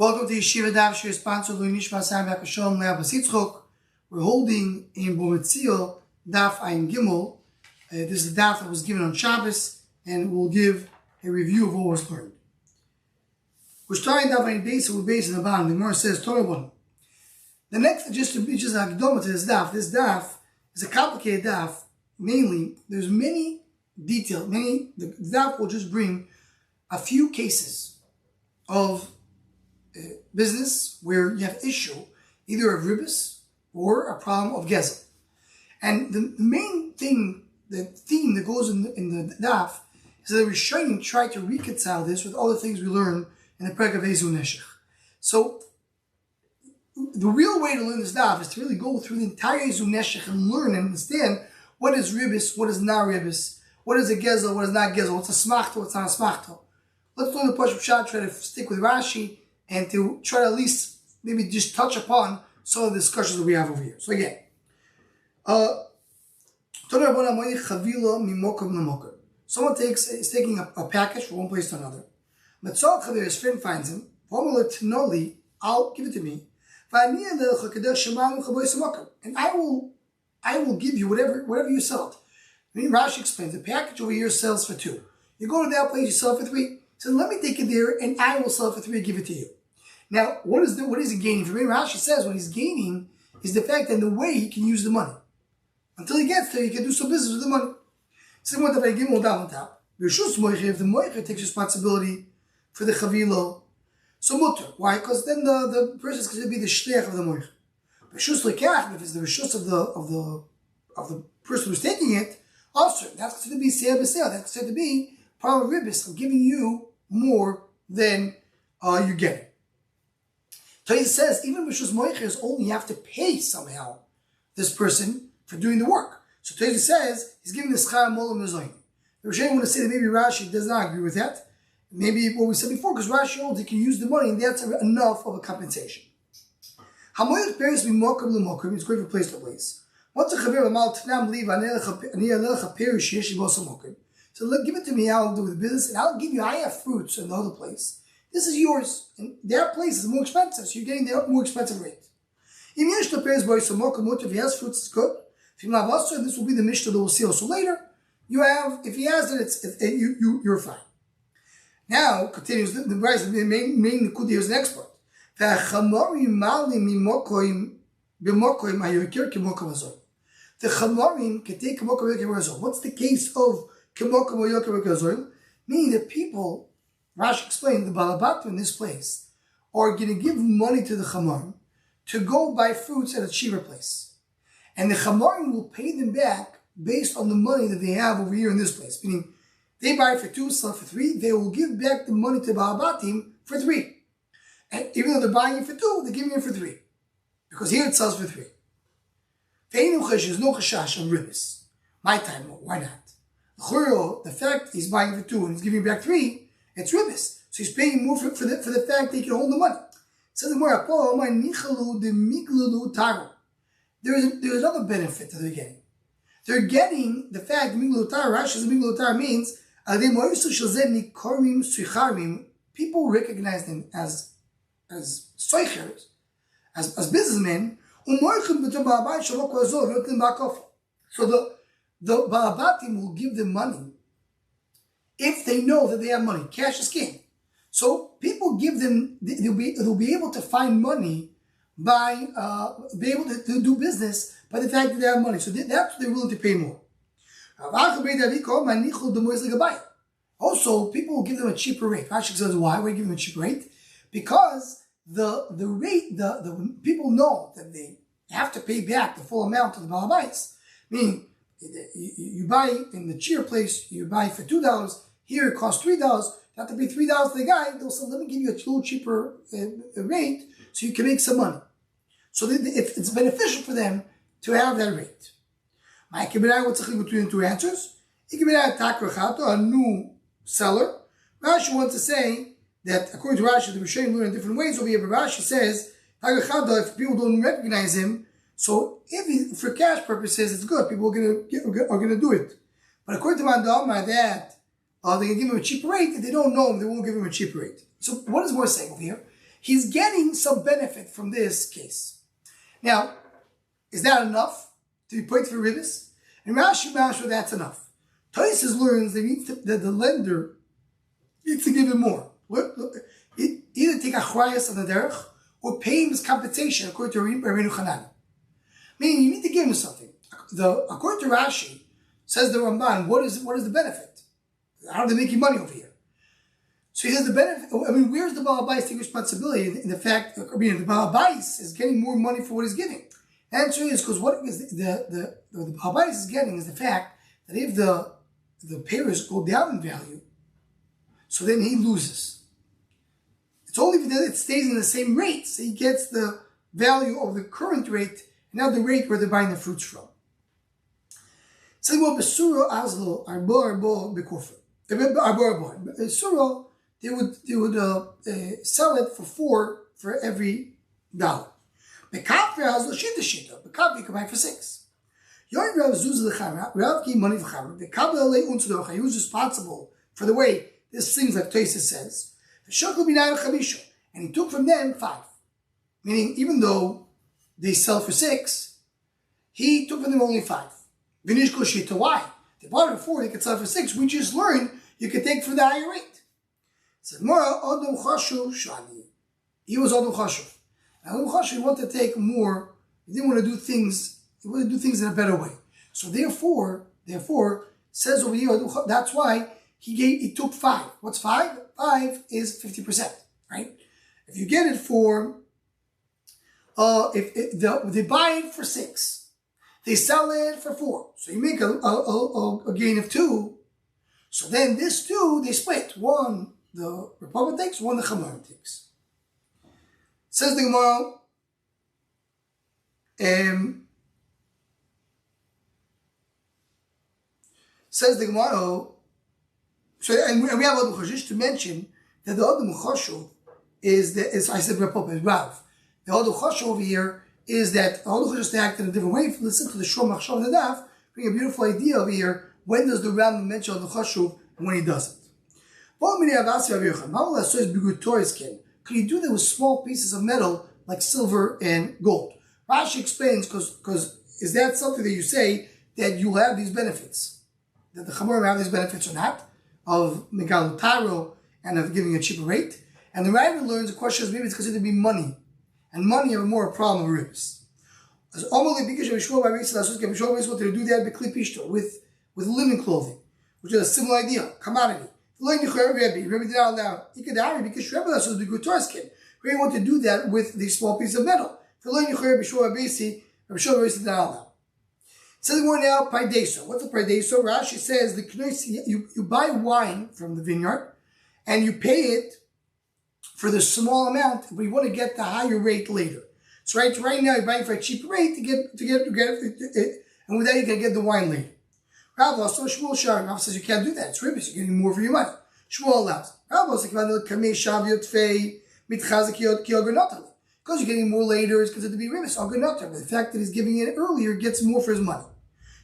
Welcome to Yeshiva Daf, sponsored by Nishma Sam Yakashom Le'abasitzchok. We're holding in Metzia Daf Ein Gimel. This is the Daf that was given on Shabbos, and we'll give a review of what was learned. We're starting Daf Ein Beis, we're based in the bottom. The Gemara says Torah 1. The next, just a Hakdama to this Daf is a complicated Daf. Mainly, there's many details. The Daf will just bring a few cases of business where you have issue either of ribis or a problem of gezel. And the main thing, the theme that goes in the daf is that the Rishonim try to reconcile this with all the things we learn in the Perek of Ezu Neshech. So the real way to learn this daf is to really go through the entire Ezu Neshech and learn and understand what is ribis, what is not ribis, what is a gezel, what is not gezel, what's a smachto, what's not a smachto. Let's learn the Pashup Shad, try to stick with Rashi, and to try to at least maybe just touch upon some of the discussions that we have over here. So again, someone is taking a package from one place to another. His friend finds him. I'll give it to me, and I will give you whatever you sell it. I mean, Rashi explains the package over here sells for 2. You go to that place, you sell it for 3. So let me take it there, and I will sell it for 3 and give it to you. Now, what is he gaining from it? Rashi says what he's gaining is the fact that in the way he can use the money. Until he gets there, he can do some business with the money. Similar to if I give him down on top. If the moicher takes responsibility for the chavilo, so mutter. Why? Because then the person is going to be the shliach of the moicher. If it's the rishus of the person who's taking it, also that's considered to be sale b'sale. That's considered to be part of ribis. I'm giving you more than you're getting. So he says, even Rishus Moicher only have to pay somehow this person for doing the work. So Tozi says, he's giving the schar molam mezoyin. The Rishonim want to say that maybe Rashi does not agree with that. Maybe what we said before, because Rashi holds he can use the money, and that's enough of a compensation. Hamoyach peris mimokim l'mokim is going from place to place. Once a chaver amal t'nam leave ani alech perish yeshi bosa mokim. So give it to me, I'll do the business, and I'll give you, I have fruits in the other place. This is yours, and their place is more expensive, so you're getting the more expensive rate. If he has fruits, it's good. If you have also, this will be the Mishnah that we'll see also later. If he has it, you're fine. Now, continues, the main Nikuda is an expert. The Chamarim can take what's the case of meaning that people, Rashi explained, the Balabat in this place are going to give money to the Chamarim to go buy fruits at a cheaper place. And the Chamarim will pay them back based on the money that they have over here in this place. Meaning, they buy it for 2, sell it for 3, they will give back the money to the Balabatim for 3. And even though they're buying it for 2, they're giving it for 3. Because here it sells for 3. There's no chashash on ribis. My time, why not? The fact he's buying it for 2 and he's giving back 3, it's ribis. So he's paying more for the fact that he can hold the money. So the more there's another benefit that they're getting. They're getting the fact Rashi says means people recognize them as soichers, as businessmen. So the Ba'abatim will give them money if they know that they have money. Cash is king. So people give them, they'll be able to find money by, be able to do business by the fact that they have money. So that's what they're willing to pay more. Also, people will give them a cheaper rate. Rashi says, why? Why give them a cheaper rate? Because the rate, the people know that they have to pay back the full amount to the Balabites. Meaning, you buy in the cheaper place, you buy for $2, here it costs $3, you have to pay $3 to the guy, they'll say, let me give you a little cheaper rate so you can make some money. So it's beneficial for them to have that rate. What's the thing between the two answers? A new seller. Rashi wants to say that according to Rashi, the Rishonim learn in different ways over here, but Rashi says, if people don't recognize him, so if for cash purposes, it's good. People are going to do it. But according to Mandama, that they can give him a cheaper rate. If they don't know him, they won't give him a cheaper rate. So what is more saying over here? he's getting some benefit from this case. Now, is that enough to be paid for ribbis? And Rashi Mashra, that's enough. Tosfos learns that the lender needs to give him more. Either take a achrayas on the derech or pay him his compensation according to Rabbeinu Chanani. Meaning, you need to give him something. According to Rashi, says the Ramban, what is the benefit? How are they making money over here? So he says the benefit. I mean, where's the Baal Bais taking responsibility in the fact? I mean, the Baal Bais is getting more money for what he's giving. The answer is because what is the Baal Bais is getting is the fact that if the payers go down in value, so then he loses. It's only if it stays in the same rate, so he gets the value of the current rate, and not the rate where they're buying the fruits from. So Besura Azlo Arbo Bekofer. Besura, they would sell it for $4 for every dollar. Bekafir Azlo Shita Shita. Bekafir you can buy for $6. Yoy Rav Zuz Lechamra, Rav Ki Money V'Chamra. Bekabel Le Untzdocha. He was responsible for the way this things like Tosfos says. And he took from them 5. Meaning, even though they sell for 6, he took from them only 5. V'nishko Shita. Why? They bought it for 4, they could sell for 6. We just learned you could take for the higher rate. So Mora Odom Chashuv Shani. He was Odom Chashuv. Now Odom Chashuv wanted to take more. He didn't want to do things. He wanted to do things in a better way. So therefore, says over here, that's why he took 5. What's 5? 5 is 50%, right? If you get it for, they buy it for 6, they sell it for 4, so you make a gain of 2. So then this 2 they split. 1 the Republic takes, 1 the Chamorim takes. Says the Gemara. Says the Gemara. So, and we have Adam Chashish to mention that the Adam Chashuv is I said Rav. The Adam Chashuv over here is that Adam Chashish acted in a different way. If you listen to the Shom Machshav and the Daf, bring a beautiful idea over here. When does the Rambam mention Adam Chashuv and when he doesn't? Could you do that with small pieces of metal like silver and gold? Rashi explains because is that something that you say that you have these benefits? That the Chamorim have these benefits or not? Of Megalu Taro and of giving a cheaper rate. And the Rabbi learns the question is maybe it's considered to be money. And money have more a problem of ribs. As Omali because Yeshiva by Metzia Yeshiva wanted to do that with linen clothing, which is a similar idea, commodity. Rabbi did not allow it. Because Rabbi was the good Torah skin. Rabbi wanted to do that with these small pieces of metal. Rabbi did not allow. So we're now Pardeso. What's a Pardeso? Rashi says you buy wine from the vineyard and you pay it for the small amount, but you want to get the higher rate later. So right now you're buying for a cheap rate to get it, and with that you can get the wine later. Rav also Shmuel Shar. Rav says you can't do that. It's ribbis. You're getting more for your money. Shmuel allows. Rav also because you're getting more later, it's considered to be ribbis. But the fact that he's giving it earlier gets more for his money.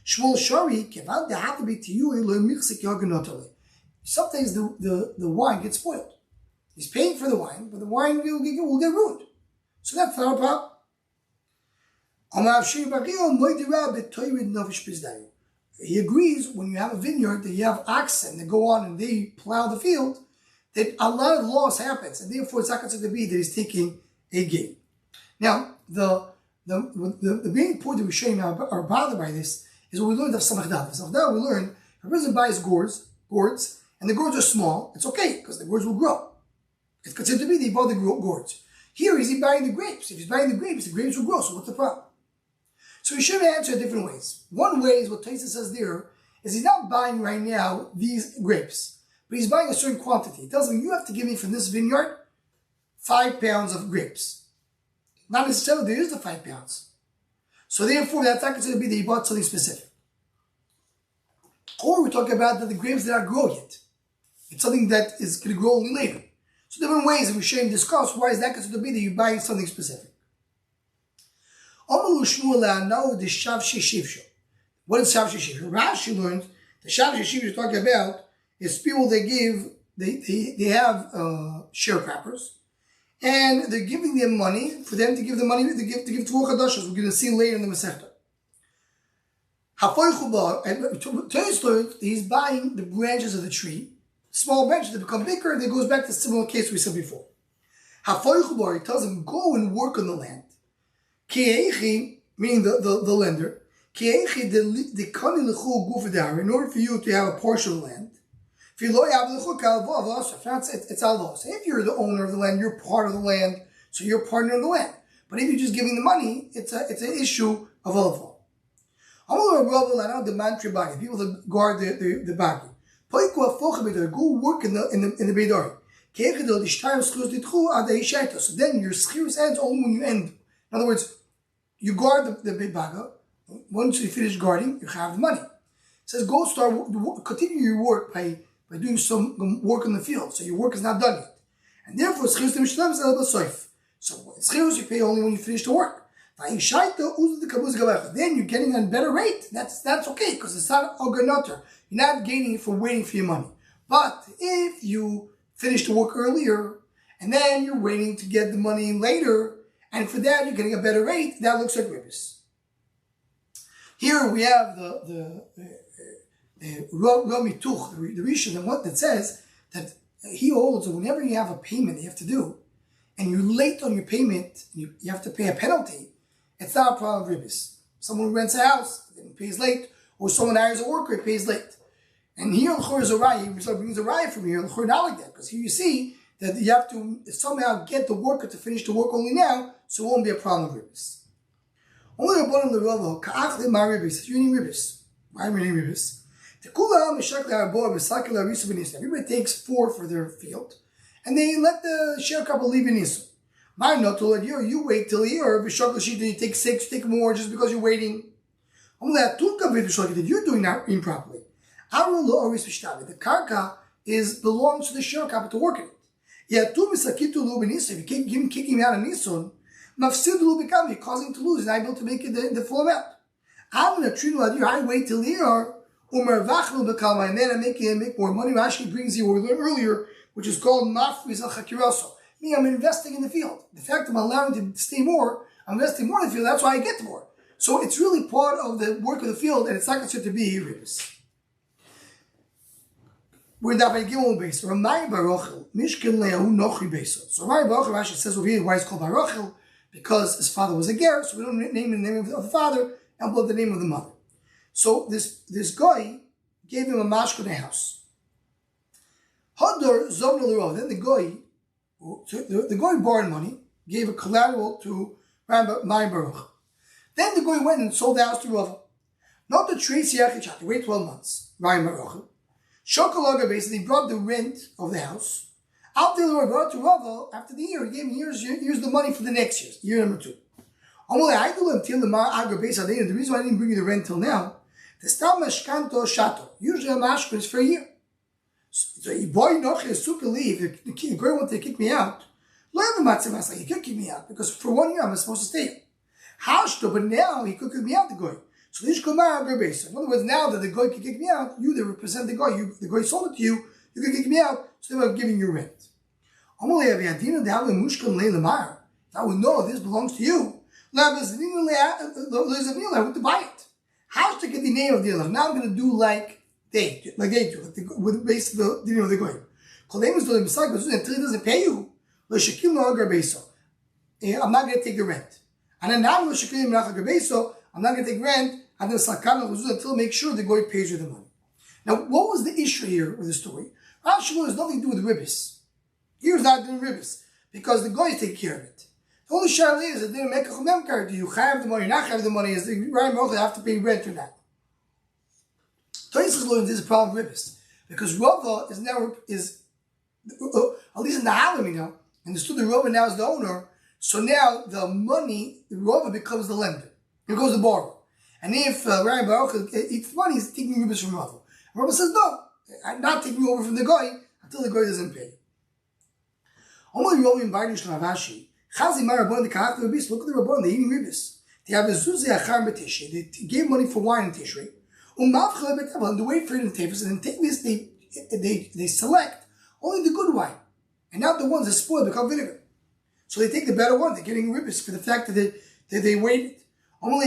Shmuel Shari, sometimes the wine gets spoiled. He's paying for the wine, but the wine will get ruined. So that's not a problem. He agrees when you have a vineyard that you have oxen that go on and they plow the field, that a lot of loss happens, and therefore it's not considered to be that he's taking a gain. Now, the main point that we show you are bothered by this is what we learned of Samach Daf. Samach Daf we learned if a person buys gourds, and the gourds are small, it's okay, because the gourds will grow. It's considered to be that he bought the gourds. Here, is he buying the grapes? If he's buying the grapes will grow, so what's the problem? So we should answer different ways. One way is what Tosfos says there, is he's not buying right now these grapes, but he's buying a certain quantity. He tells him, you have to give me from this vineyard 5 pounds of grapes. Not necessarily there is the 5 pounds. So therefore, that's not considered to be that he bought something specific. Or we're talking about that the grapes did not grow yet. It's something that is going to grow only later. So different ways that we should discuss why is that considered to be that you're buying something specific. What is Shav Sheshivsho? Rashi learns the Shav Sheshivsho you're talking about is people they have sharecroppers, and they're giving them money for them to give the money to give to Chadashas. We're going to see later in the Masechta. He's buying the branches of the tree, small branches that become bigger, and it goes back to the similar case we said before. He tells him, go and work on the land. Meaning the lender. In order for you to have a portion of the land. It's alvos. If you're the owner of the land, you're part of the land, so you're partner of the land. But if you're just giving the money, it's an issue of alvos. People that guard the bagi. Go work in the bedari. So then your schirus ends only when you end. In other words, you guard the baga. Once you finish guarding, you have the money. It says go continue your work by doing some work in the field. So your work is not done yet. And therefore, schirus so schirus you pay only when you finish the work. Then you're getting a better rate. That's okay, because it's not oganoter. You're not gaining it for waiting for your money. But if you finish the work earlier, and then you're waiting to get the money later, and for that you're getting a better rate, that looks like ribbis. Here we have the Mituch, the Rishon, and what that says that he holds that whenever you have a payment you have to do, and you're late on your payment, you have to pay a penalty. It's not a problem of ribbis. Someone who rents a house and pays late, or someone hires a worker and pays late. And here, L'chor is a raya. He brings a raya from here. L'chor not like that, because here you see that you have to somehow get the worker to finish the work only now, so it won't be a problem of ribbis. Only Rabbanan l'Rava ka'ach le'mar ribbis. You're eating ribbis. Why am I eating ribbis? Everybody takes 4 for their field, and they let the sharecropper leave in Yisrael. Mine not to let you wait till a year. You take 6, take more just because you're waiting. You're doing that improperly. The karka belongs to the sharecropper to work in it. If you keep kicking him out of Nisun, you're causing him to lose. He's not able to make it the full amount. I wait till a year, and then I make more money. Rashi brings you what we learned earlier, which is called mafriz al chakiraso. Me, I'm investing in the field. The fact that I'm allowing to stay more, I'm investing more in the field, that's why I get more. So it's really part of the work of the field, and it's not considered to be ribbis. We're not going to give one base. Ramai Barochel, Mishkin Lehu Nochri Beso. So Ramai Barochel Rashi says over here why it's called Barochel, because his father was a ger, so we don't name the name of the father and put the name of the mother. So this guy gave him a mashko in the house. Hador Zomna Lurov. Then the guy borrowed money, gave a collateral to Ramai Barochel. Then the guy went and sold the house to Rava. Not the Tracy Yachichat, wait 12 months. Ramai Barochel. Shokolaga basically brought the rent of the house. After the brought to Rava, after the year, he gave him here's the money for the next year number 2. The reason why I didn't bring you the rent till now, the stam mashkanto shato. Usually a mashkan is for a year. So boy noch suka leave. The guy wanted to kick me out. He could kick me out because for 1 year I'm supposed to stay. But now he could kick me out, the guy. So in other words, now that the guy can kick me out, you that represent the guy, the guy sold it to you, you can kick me out, so they were giving you rent. If I would know this belongs to you, I would to buy it. How to get the name of the dealer? Now I'm going to do like they do, with the base of the name of the guy. Until he doesn't pay you, I'm not going to take the rent. And then now I'm not going to take rent until make sure the guy pays you the money. Now, what was the issue here with the story? Rashi has nothing to do with ribbis. He was not doing ribbis because the guys take care of it. The only shaila is that they didn't make a chumem card. Do you have the money, not have the money? Is the Ryan have to pay rent or not? Tosis learns this is a problem with ribbis because Rava is now at least in the Halim, understood the Rava now is the owner. So now the money, the Rava becomes the lender. Here goes the borrower. And if Ryan Baruch eats the money, he's taking ribbis from Rava. Rava says, no, I'm not taking over from the guy until the guy doesn't pay. Only Rava invited Shlavashi. Chazi Marabon, the Kahach the Ribbis, look at the Rabban, they're eating ribbis. They have a Zuzi Achar B'Tishrei, they gave money for wine in Tishrei. And they wait for it in Tevis, and in Tevis they select only the good wine. And not the ones that spoil become vinegar. So they take the better one. They're getting ribbis for the fact that they waited. No,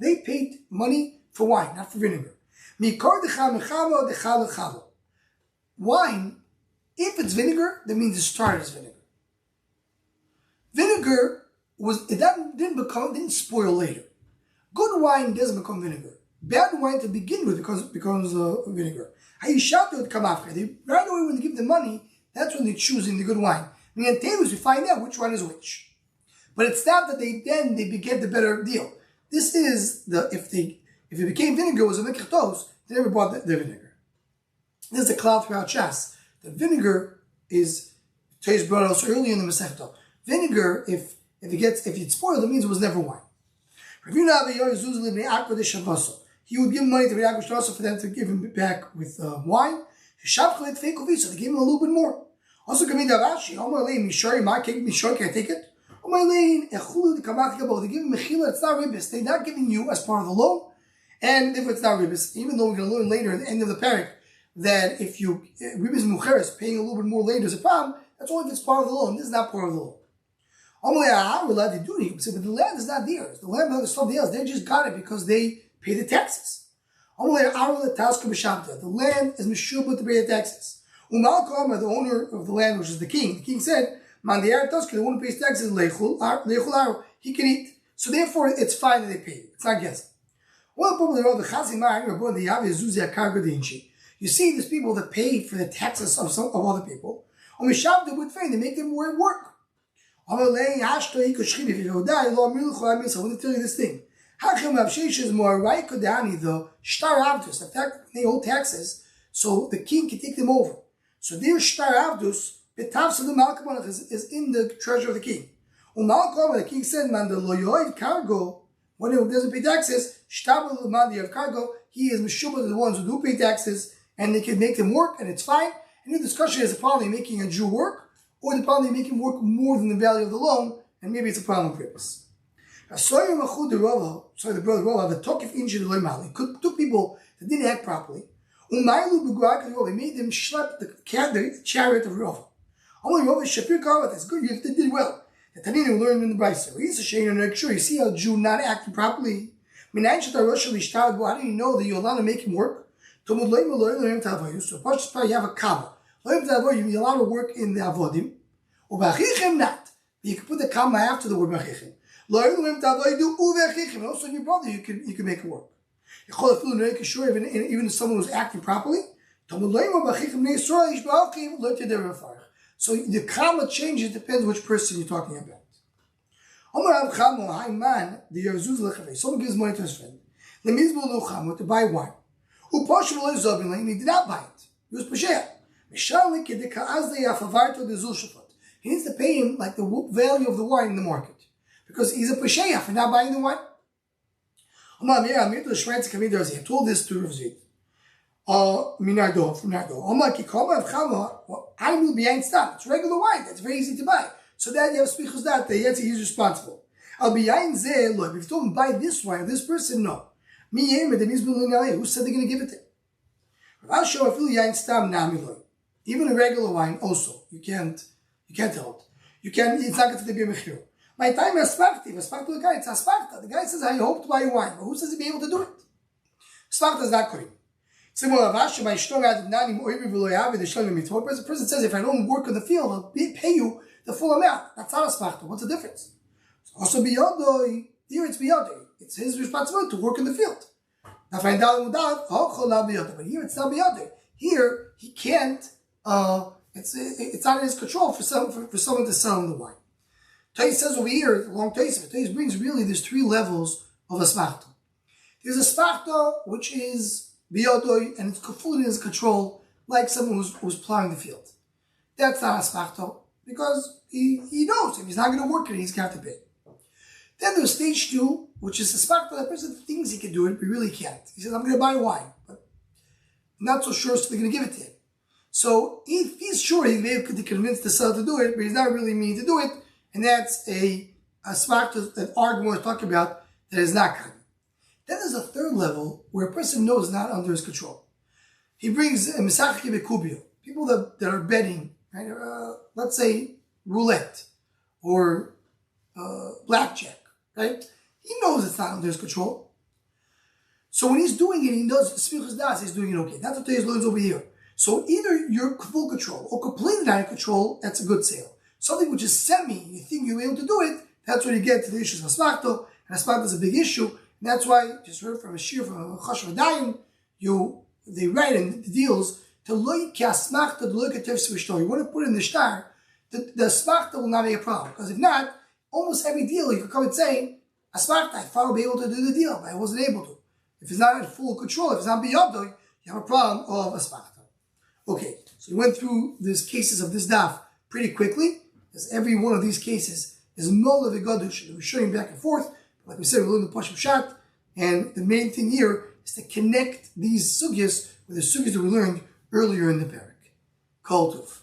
they paid money for wine, not for vinegar. Wine, if it's vinegar, that means it started as vinegar. Vinegar didn't spoil later. Good wine doesn't become vinegar. Bad wine to begin with becomes vinegar. Right away when they give the money, that's when they're choosing the good wine. And in tables we find out which one is which. But it's not that they get the better deal. This is if it became vinegar, it was a mikros, they never bought the vinegar. There's a cloud throughout Shas. The vinegar is taste brought also early in the Masechta. Vinegar, if it's spoiled, it means it was never wine. He would give money to Yaakov Shlosso for them to give him back with wine. So they gave him a little bit more. Also, can I take it? They give him mechila, it's not ribbis. They're not giving you as part of the loan. And if it's not ribbis, even though we're going to learn later at the end of the parak that if you ribbis mucheres, paying a little bit more later is a problem, that's only if it's part of the loan. This is not part of the loan. We're allowed to do it, but the land is not theirs. The land is somebody else. They just got it because they pay the taxes. The land is mishubah to pay the taxes. The owner of the land, which is the king said, the one who pays taxes, he can eat. So therefore, it's fine that they pay it. It's not guessing. You see these people that pay for the taxes of other people. They make them work. I want to tell you this thing. The fact that they owe taxes, so the king can take them over. So their shtar avdus, is in the treasure of the king. The king said, when he doesn't pay taxes, he is meshubah to the ones who do pay taxes, and they can make them work, and it's fine. And the discussion is probably making a Jew work, or they probably make him work more than the value of the loan, and maybe it's a problem with purpose. The brother Rava, the Tokif Injid Loimali, took people that didn't act properly, he made them schlep the chariot of Rava. That's good, you did well. The Tanina learned in the Brisa. You see how Jew not acting properly? How do you know that you're allowed to make him work? So you have a kama. You're allowed to work in the avodim. Not. You can put the kama after the word bachichim. Also, your brother, you can make it work. Even if someone who's acting properly. So the kama changes, depends which person you're talking about. Someone gives money to his friend to buy wine. He did not buy it. He was pasheah. He needs to pay him like the value of the wine in the market. Because he's a pasheah for not buying the wine. I told this to Rav Zid. From Nardo. I knew behind stop. It's regular wine. That's very easy to buy. So that you have spichus that he's responsible. I'll be behind there. Look, if you told him buy this wine, this person, no. Who said they're going to give it to him? Even a regular wine, also, you can't tell it. It's not going to be a mechir. My time is sparkti. The guy, it's a sparta. The guy says, I hope to buy wine. But who says he'll be able to do it? Sparta is not correct. Similar, the person says, if I don't work in the field, I'll pay you the full amount. That's not a sparta. What's the difference? Also, biyodoi. Here it's biyodoi. It's his responsibility to work in the field. But here it's not biyodoi. Here, he can't, it's not in his control for someone to sell him the wine. Tais says over here, long Tais brings really, there's three levels of a sparta. There's a sparta which is biyodoi, and it's fully in his control, like someone who's plowing the field. That's not a sparta, because he knows if he's not going to work it, he's going to have to pay. Then there's stage 2, which is a sparta. That person thinks he can do it, but really can't. He says, I'm going to buy wine, but I'm not so sure, so they're going to give it to him. So if he's sure he'll be able to convince the seller to do it, but he's not really meaning to do it, and that's a sparta that argument we're talking about that is not coming. Then there's a third level where a person knows it's not under his control. He brings a misachik bekubio, people that are betting, right? Let's say roulette or blackjack, right? He knows it's not under his control. So when he's doing it, he knows smichas das, he's doing it okay. That's what Today's learns over here. So either you're full control or completely not in control, that's a good sale. Something which is semi, you think you're able to do it, that's when you get to the issues of asmachto, and asmachto is a big issue, and that's why, just heard from a shir, from a chash v'dayin, they write in the deals, to loy ki asmachto, to loy ki tefs v'shtor. You want to put in the shtar, the asmachto will not be a problem, because if not, almost every deal you could come and say, asmachto, I thought I'd be able to do the deal, but I wasn't able to. If it's not in full control, if it's not biyado, you have a problem of asmachto. Okay, so we went through these cases of this daf pretty quickly, because every one of these cases is null of a gadush. We're showing back and forth. Like we said, we learned the Pashim Shat, and the main thing here is to connect these sugyas with the sugyas that we learned earlier in the parak. Kol Tov.